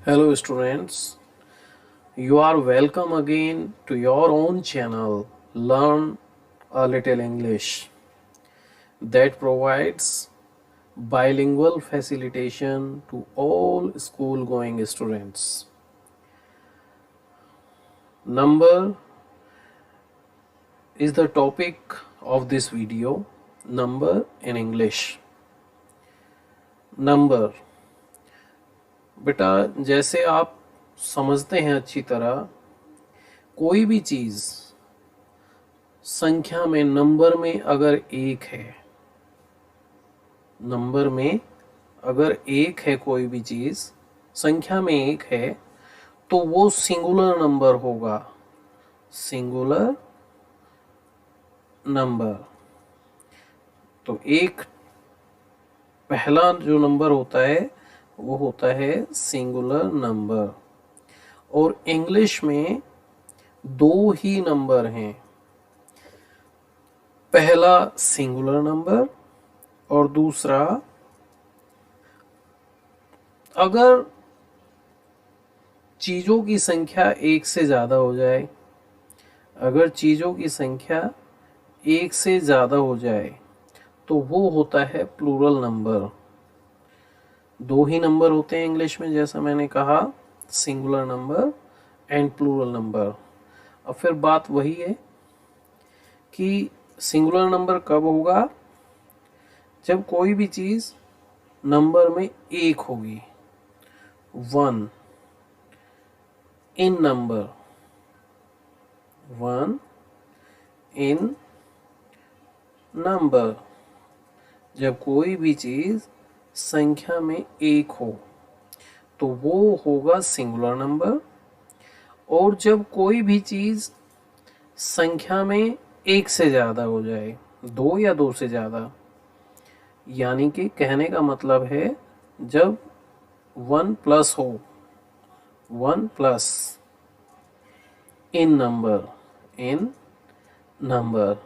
Hello, students. You are welcome again to your own channel, Learn a Little English, that provides bilingual facilitation to all school going students. Number is the topic of this video. Number in English. Number बेटा, जैसे आप समझते हैं अच्छी तरह, कोई भी चीज़ संख्या में नंबर में अगर एक है, नंबर में अगर एक है, कोई भी चीज़ संख्या में एक है तो वो सिंगुलर नंबर होगा। सिंगुलर नंबर तो एक पहला जो नंबर होता है वो होता है सिंगुलर नंबर। और इंग्लिश में दो ही नंबर हैं, पहला सिंगुलर नंबर और दूसरा, अगर चीज़ों की संख्या एक से ज़्यादा हो जाए, अगर चीज़ों की संख्या एक से ज़्यादा हो जाए तो वो होता है प्लूरल नंबर। दो ही नंबर होते हैं इंग्लिश में, जैसा मैंने कहा, singular number and plural number. अब फिर बात वही है कि सिंगुलर नंबर कब होगा? जब कोई भी चीज़ नंबर में एक होगी। One in number, one in number, जब कोई भी चीज़ संख्या में एक हो तो वो होगा सिंगुलर नंबर। और जब कोई भी चीज़ संख्या में एक से ज़्यादा हो जाए, दो या दो से ज़्यादा, यानी कि कहने का मतलब है जब वन प्लस हो, वन प्लस इन नंबर, इन नंबर,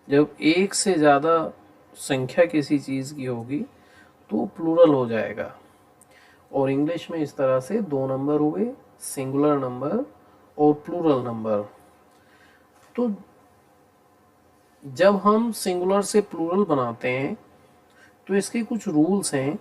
जब एक से ज़्यादा संख्या किसी चीज़ की होगी तो प्लूरल हो जाएगा। और इंग्लिश में इस तरह से दो नंबर हुए, सिंगुलर नंबर और प्लूरल नंबर। तो जब हम सिंगुलर से प्लूरल बनाते हैं तो इसके कुछ रूल्स हैं।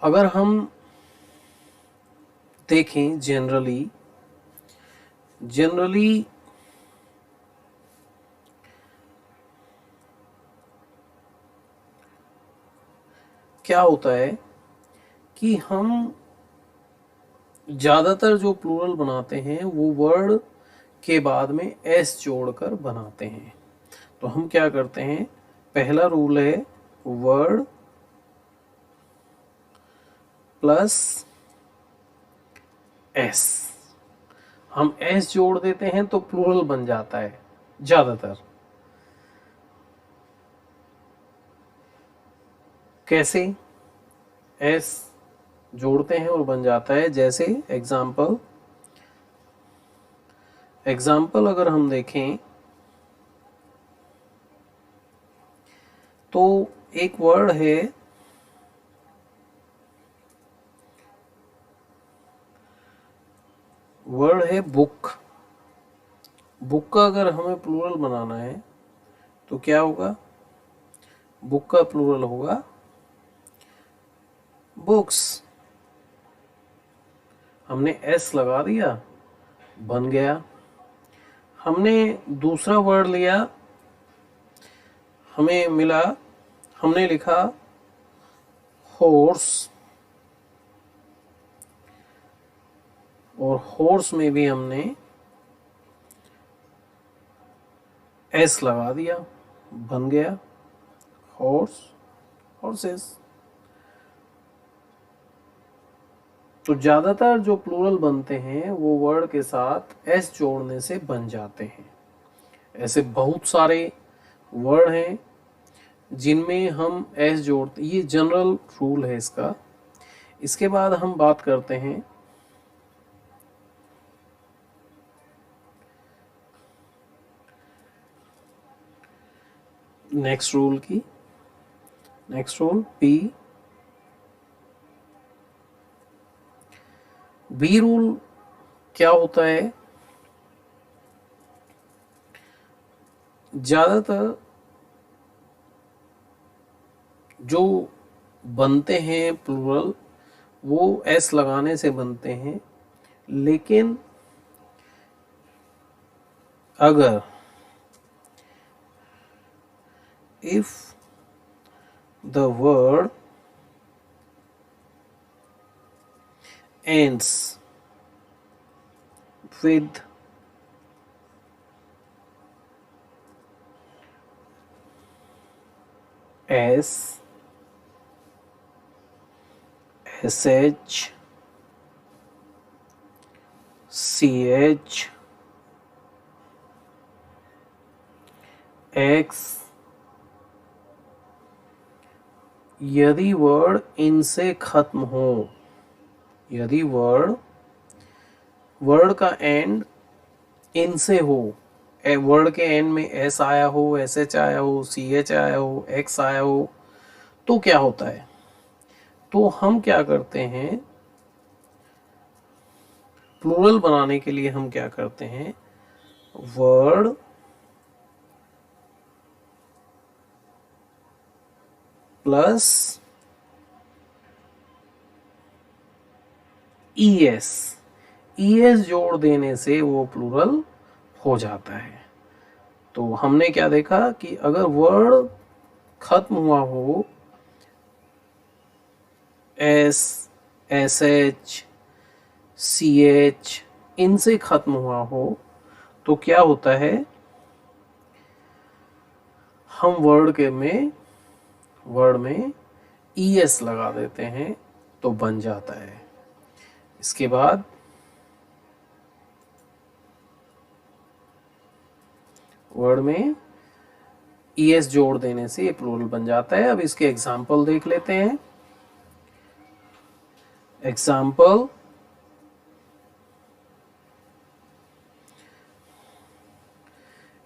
अगर हम देखें जनरली क्या होता है कि हम ज़्यादातर जो प्लूरल बनाते हैं वो वर्ड के बाद में एस जोड़कर बनाते हैं। तो हम क्या करते हैं, पहला रूल है वर्ड प्लस एस। हम एस जोड़ देते हैं तो प्लूरल बन जाता है ज़्यादातर। कैसे एस जोड़ते हैं और बन जाता है? जैसे एग्जाम्पल अगर हम देखें तो एक वर्ड है बुक। बुक का अगर हमें प्लूरल बनाना है तो क्या होगा? बुक का प्लूरल होगा बुक्स। हमने एस लगा दिया, बन गया। हमने दूसरा वर्ड लिया, हमें मिला, हमने लिखा हॉर्स, और हॉर्स में भी हमने एस लगा दिया, बन गया हॉर्स, हॉर्सेस। तो ज़्यादातर जो प्लूरल बनते हैं वो वर्ड के साथ एस जोड़ने से बन जाते हैं। ऐसे बहुत सारे वर्ड हैं जिनमें हम एस जोड़ते, ये जनरल रूल है इसका। इसके बाद हम बात करते हैं नेक्स्ट रूल की। नेक्स्ट रूल बी रूल क्या होता है, ज्यादातर जो बनते हैं प्लूरल वो एस लगाने से बनते हैं, लेकिन अगर if the word ends with S, SH, CH, X, यदि वर्ड इनसे खत्म हो, यदि वर्ड का एंड इन से हो, वर्ड के एंड में एस आया हो, एस एच आया हो, सी एच आया हो, एक्स आया हो, तो क्या होता है, तो हम क्या करते हैं, प्लूरल बनाने के लिए हम क्या करते हैं, वर्ड प्लस ईएस, ईएस जोड़ देने से वो प्लूरल हो जाता है। तो हमने क्या देखा कि अगर वर्ड खत्म हुआ हो, S, S H, C H, इनसे खत्म हुआ हो, तो क्या होता है, हम वर्ड में ईएस लगा देते हैं तो बन जाता है। इसके बाद वर्ड में ईएस जोड़ देने से ये प्लूरल बन जाता है। अब इसके एग्जाम्पल देख लेते हैं। एग्जाम्पल,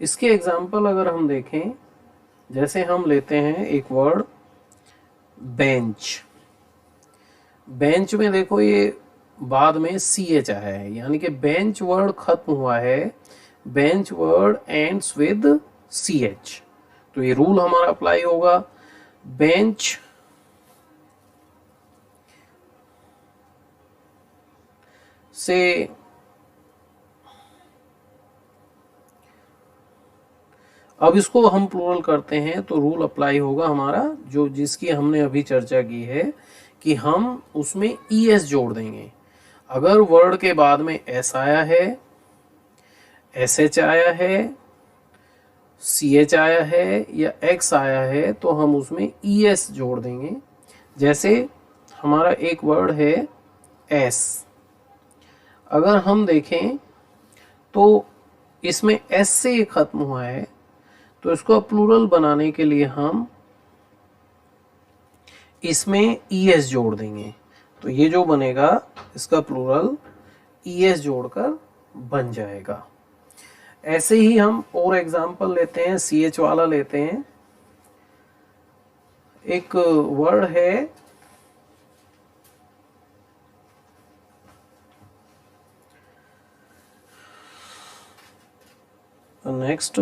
इसके एग्जाम्पल अगर हम देखें, जैसे हम लेते हैं एक वर्ड बेंच, बेंच में देखो ये बाद में सी एच आया है, यानी कि बेंच वर्ड खत्म हुआ है, bench word ends with C H, तो ये रूल हमारा अप्लाई होगा। बेंच से अब इसको हम प्लूरल करते हैं तो रूल अप्लाई होगा हमारा जो जिसकी हमने अभी चर्चा की है कि हम उसमें ईएस जोड़ देंगे। अगर वर्ड के बाद में एस आया है, एस एच आया है, सी एच आया है या एक्स आया है तो हम उसमें ईएस जोड़ देंगे। जैसे हमारा एक वर्ड है एस, अगर हम देखें तो इसमें एस से खत्म हुआ है, तो इसको प्लूरल बनाने के लिए हम इसमें ईएस जोड़ देंगे, तो ये जो बनेगा इसका प्लूरल ईएस जोड़कर बन जाएगा। ऐसे ही हम और एग्जांपल लेते हैं, सी एच वाला लेते हैं। एक वर्ड है नेक्स्ट,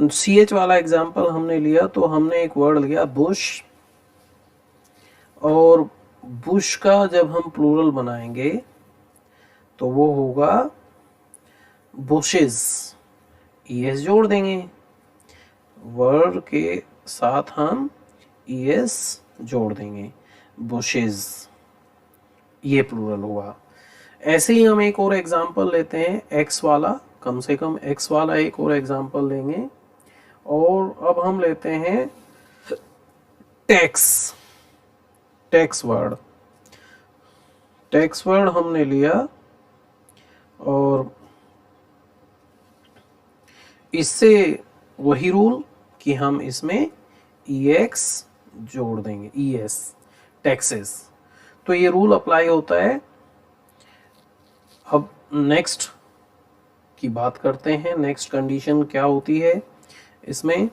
सी एच वाला एग्जांपल हमने लिया तो हमने एक वर्ड लिया बुश, और बुश का जब हम प्लूरल बनाएंगे तो वो होगा बुशेस, ईएस जोड़ देंगे, वर्ड के साथ हम ईएस जोड़ देंगे, बुशेस, ये प्लूरल हुआ। ऐसे ही हम एक और एग्जांपल लेते हैं एक्स वाला, कम से कम एक्स वाला एक और एग्जांपल लेंगे। और अब हम लेते हैं tax, tax word, tax word हमने लिया और इससे वही रूल कि हम इसमें ईएक्स जोड़ देंगे, ईएस, टैक्सेस, तो ये रूल अप्लाई होता है। अब नेक्स्ट की बात करते हैं, नेक्स्ट कंडीशन क्या होती है इसमें,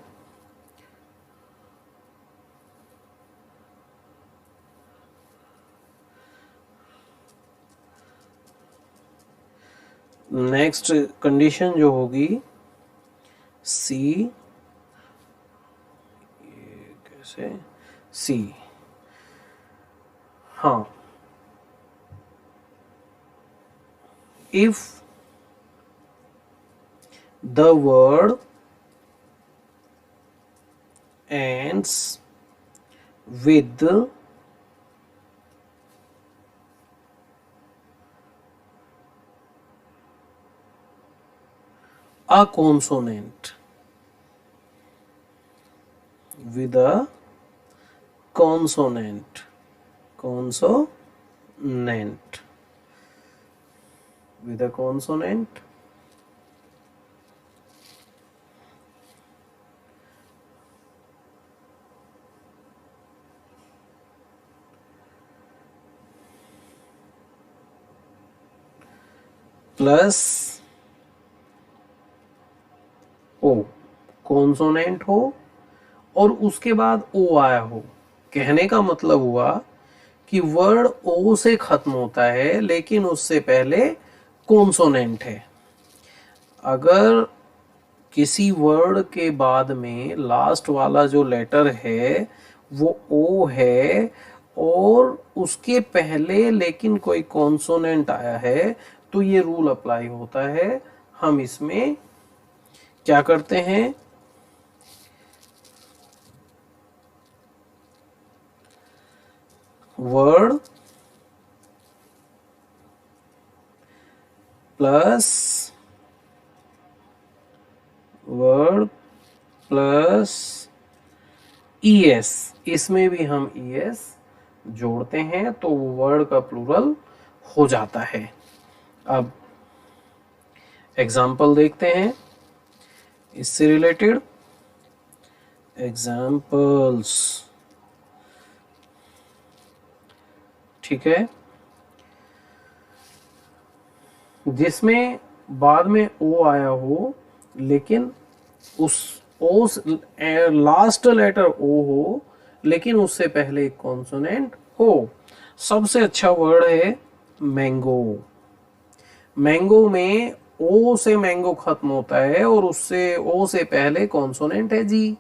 नेक्स्ट कंडीशन जो होगी सी, कैसे सी, हाँ, if the word ends with a consonant, with a consonant, with a consonant, plus O, consonant हो और उसके बाद ओ आया हो। कहने का मतलब हुआ कि वर्ड ओ से खत्म होता है लेकिन उससे पहले कॉन्सोनेंट है। अगर किसी वर्ड के बाद में लास्ट वाला जो लेटर है वो ओ है और उसके पहले लेकिन कोई कॉन्सोनेंट आया है तो ये रूल अप्लाई होता है। हम इसमें क्या करते हैं, वर्ड प्लस ईएस, इसमें भी हम ईएस जोड़ते हैं तो वो वर्ड का प्लूरल हो जाता है। अब एग्जाम्पल देखते हैं इससे रिलेटेड एग्जाम्पल्स। ठीक है, जिसमें बाद में ओ आया हो लेकिन उस ओ लास्ट लेटर ओ हो लेकिन उससे पहले एक कॉन्सोनेंट हो। सबसे अच्छा वर्ड है मैंगो। मैंगो में ओ से मैंगो खत्म होता है और उससे ओ से पहले कॉन्सोनेंट है जी।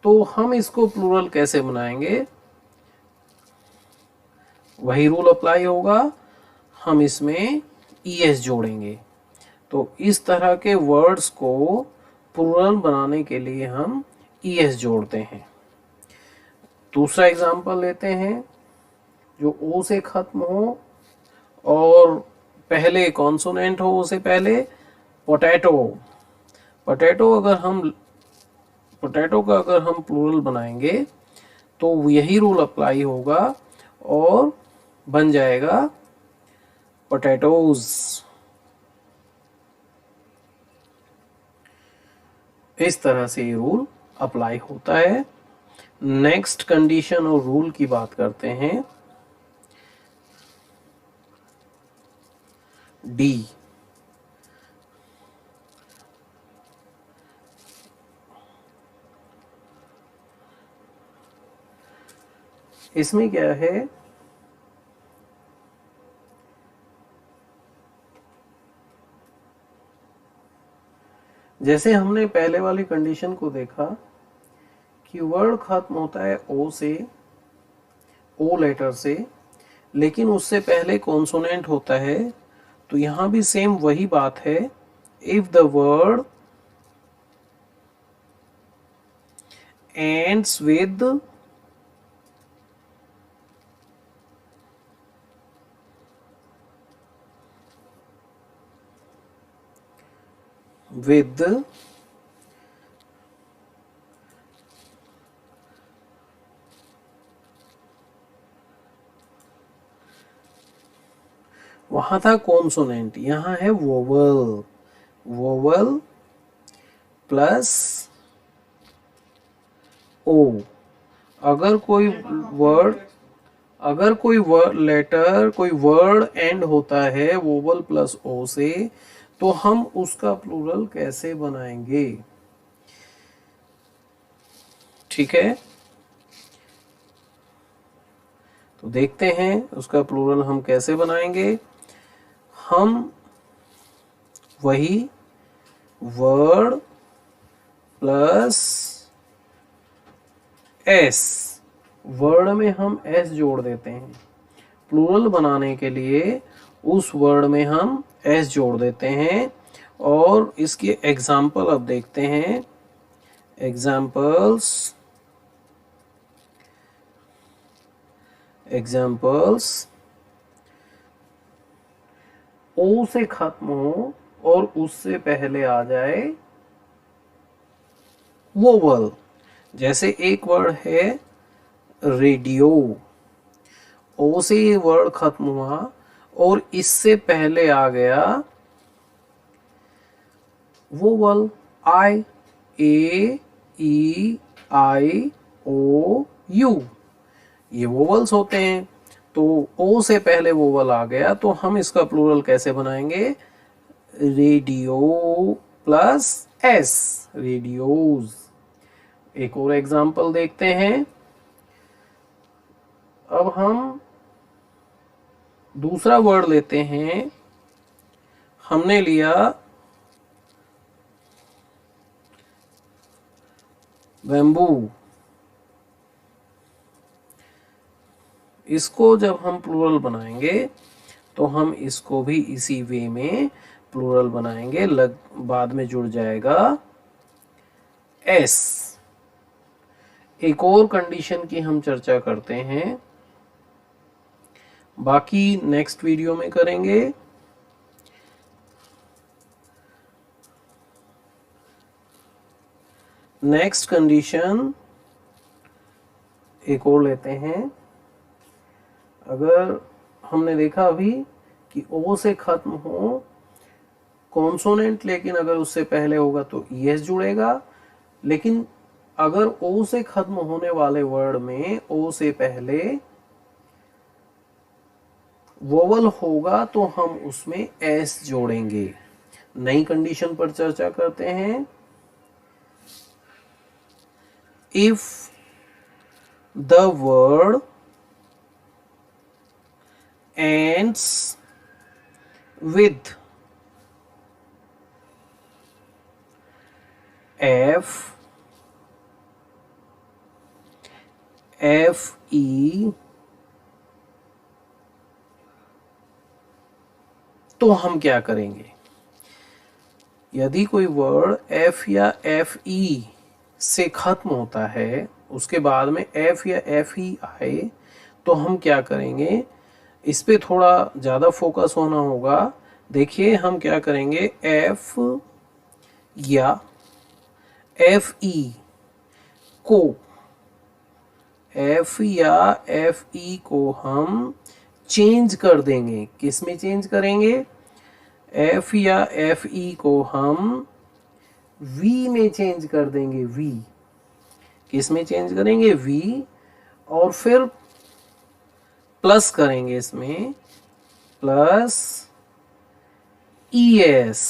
तो हम इसको प्लूरल कैसे बनाएंगे, वही रूल अप्लाई होगा, हम इसमें ईएस जोड़ेंगे। तो इस तरह के वर्ड्स को प्लूरल बनाने के लिए हम ईएस जोड़ते हैं। दूसरा एग्जांपल लेते हैं जो ओ से खत्म हो और पहले कॉन्सोनेंट हो, उसे पहले पोटैटो। पोटैटो का अगर हम प्लूरल बनाएंगे तो यही रूल अप्लाई होगा और बन जाएगा पोटैटोज। इस तरह से ये रूल अप्लाई होता है। नेक्स्ट कंडीशन और रूल की बात करते हैं, डी। इसमें क्या है, जैसे हमने पहले वाली कंडीशन को देखा कि वर्ड खत्म होता है ओ से, ओ लेटर से, लेकिन उससे पहले कॉन्सोनेंट होता है, तो यहां भी सेम वही बात है। If the word ends with वहां था कॉन्सोनेंट, यहां है वोवल। Vowel plus O. अगर कोई वर्ड, अगर कोई लेटर, कोई वर्ड एंड होता है वोवल प्लस ओ से, तो हम उसका प्लूरल कैसे बनाएंगे। ठीक है, तो देखते हैं उसका प्लूरल हम कैसे बनाएंगे। हम वही वर्ड प्लस एस, वर्ड में हम एस जोड़ देते हैं। प्लूरल बनाने के लिए उस वर्ड में हम एस जोड़ देते हैं। और इसके एग्जाम्पल अब देखते हैं। एग्जाम्पल्स ओ से खत्म हो और उससे पहले आ जाए वोवल। जैसे एक वर्ड है रेडियो, ओ से ये वर्ड खत्म हुआ और इससे पहले आ गया vowel, I, A, E, I, O, U, ये वोवल्स होते हैं। तो ओ से पहले वोवल आ गया तो हम इसका प्लूरल कैसे बनाएंगे? Radio plus S, radios. एक और एग्जांपल देखते हैं। अब हम दूसरा वर्ड लेते हैं। हमने लिया बैम्बू। इसको जब हम प्लूरल बनाएंगे तो हम इसको भी इसी वे में प्लूरल बनाएंगे। बाद में जुड़ जाएगा एस। एक और कंडीशन की हम चर्चा करते हैं, बाकी नेक्स्ट वीडियो में करेंगे। नेक्स्ट कंडीशन एक और लेते हैं। अगर हमने देखा अभी कि ओ से खत्म हो कॉन्सोनेंट, लेकिन अगर उससे पहले होगा तो ईएस जुड़ेगा। लेकिन अगर ओ से खत्म होने वाले वर्ड में ओ से पहले वोवल होगा तो हम उसमें एस जोड़ेंगे। नई कंडीशन पर चर्चा करते हैं। If the word ends with F, FE, तो हम क्या करेंगे? यदि कोई वर्ड F या FE से खत्म होता है, उसके बाद में F या FE आए, तो हम क्या करेंगे? इस पे थोड़ा ज़्यादा फोकस होना होगा। देखिए हम क्या करेंगे, एफ या एफ ई को हम चेंज कर देंगे। किस में चेंज करेंगे? एफ या एफ ई को हम वी में चेंज कर देंगे। वी किस में चेंज करेंगे? वी। और फिर प्लस करेंगे, इसमें प्लस ES,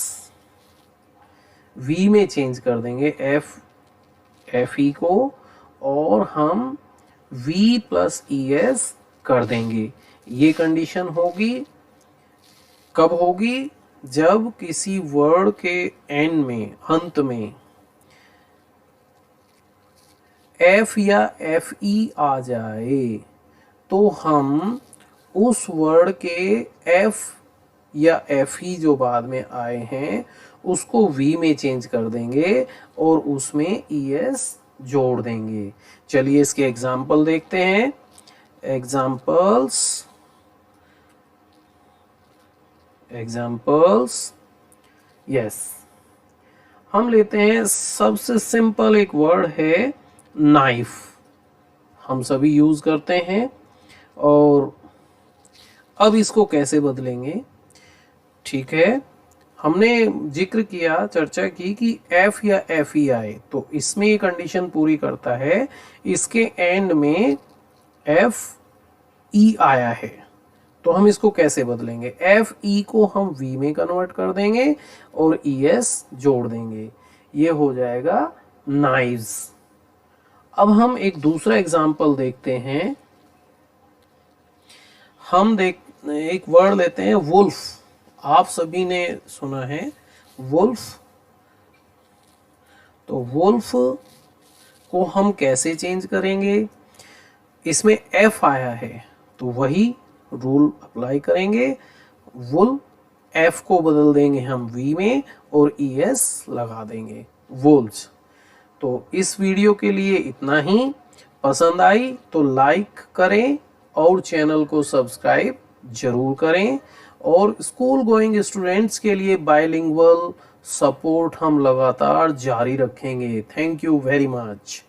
V में चेंज कर देंगे FE को और हम V प्लस ES कर देंगे। ये कंडीशन होगी। कब होगी? जब किसी वर्ड के एंड में, अंत में F या FE आ जाए तो हम उस वर्ड के F या FE जो बाद में आए हैं उसको V में चेंज कर देंगे और उसमें ES जोड़ देंगे। चलिए इसके एग्जाम्पल देखते हैं। एग्जाम्पल्स यस, हम लेते हैं सबसे सिंपल एक वर्ड है नाइफ। हम सभी यूज करते हैं। और अब इसको कैसे बदलेंगे? ठीक है, हमने जिक्र किया, चर्चा की कि F या FE आए तो इसमें ये कंडीशन पूरी करता है। इसके एंड में FE आया है तो हम इसको कैसे बदलेंगे? FE को हम V में कन्वर्ट कर देंगे और ES जोड़ देंगे। ये हो जाएगा नाइव्स। अब हम एक दूसरा एग्जाम्पल देखते हैं। एक वर्ड लेते हैं वुल्फ। आप सभी ने सुना है वुल्फ। तो वुल्फ को हम कैसे चेंज करेंगे, इसमें एफ आया है तो वही रूल अप्लाई करेंगे, वुल एफ को बदल देंगे हम वी में और ई एस लगा देंगे, वुल्स। तो इस वीडियो के लिए इतना ही। पसंद आई तो लाइक करें और चैनल को सब्सक्राइब जरूर करें। और स्कूल गोइंग स्टूडेंट्स के लिए बाइलिंगुअल सपोर्ट हम लगातार जारी रखेंगे। Thank you very much.